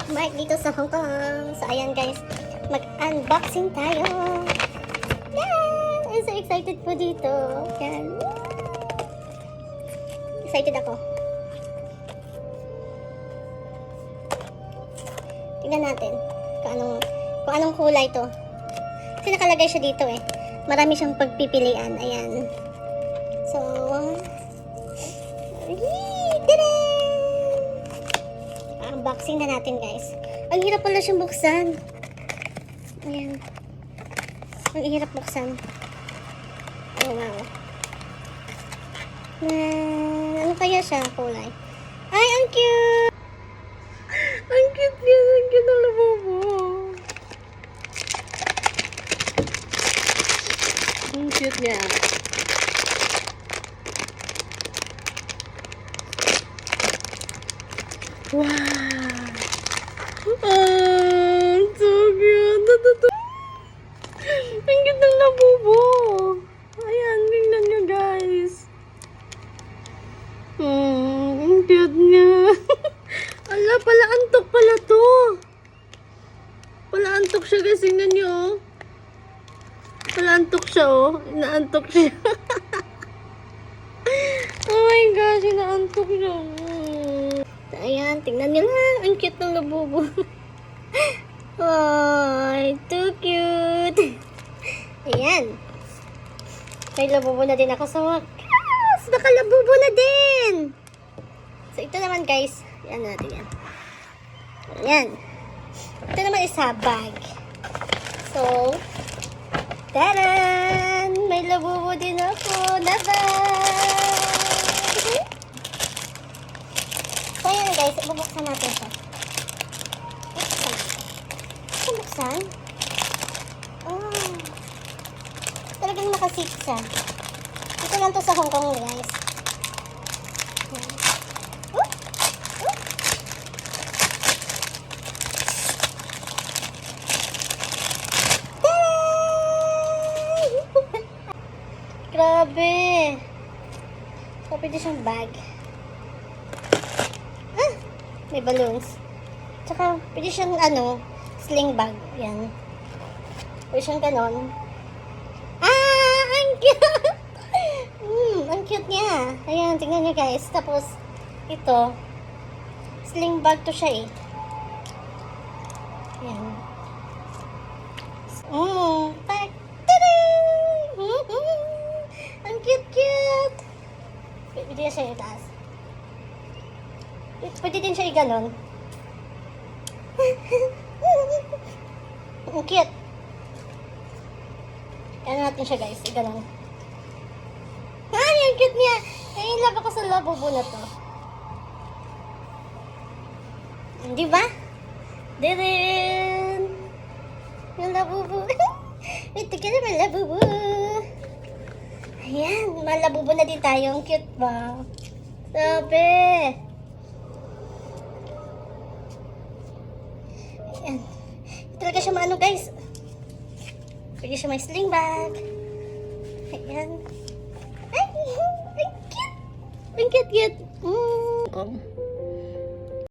bookmark dito sa Hong Kong. So, ayan guys, mag-unboxing tayo. Yan! I'm so excited po dito. Yan. Excited ako. Tingnan natin kung anong kulay to. Kasi nakalagay siya dito eh. Marami siyang pagpipilian. Ayan. So, unboxing na natin guys. Ang hirap pala siyang buksan. Ayan. Ang hirap buksan. Oh wow. Ano kaya siya kulay? Ay, ang cute! Ang cute niya. Ang cute ng labubo. Ang cute niya. Wow! Ah, so cute! Ang cute ng labubo! Ayan, tingnan nyo guys. Ang cute niya. Ala, pala antok pala to. Pala antok siya guys, tingnan nyo oh. Pala antok siya oh. Inaantok siya. Oh my gosh, inaantok siya. Ayan, tingnan nyo lang. Ang cute ng labubo. Ay, too cute. Ayan. May labubo na din ako sa wakas. Nakalabubo na din. So, ito naman guys. Ayan natin yan. Ayan. Ito naman isa bag. So, taran! May labubo din ako na bag. So, ayan guys, bubuksan natin siya. Buksan? Oh. Talagang nakasik siya. Ito lang to sa Hong Kong guys. Grabe. So, pwede siyang bag. May balloons. Tsaka, pwede siyang, sling bag. Yan. Pwede siyang ganon. Ang cute! Ang cute niya. Ayan, tingnan niyo guys. Tapos, ito, sling bag to siya eh. Ayan. Ang cute-cute. Pwede na siya itaas. Pwede din siya i-ganon. Ang cute. Ano natin siya guys, i-ganon. Ay, ang cute niya. Ay, love ako sa labubo na to. Di ba? Dirin! Yung labubo. Ito ka naman labubo. Ayan, malabubo na din tayo. Ang cute ba? Sabi. Ayan. Talaga siya maano guys. Pwede siya may sling bag. Ayan. Ay, ang cute. Ang cute.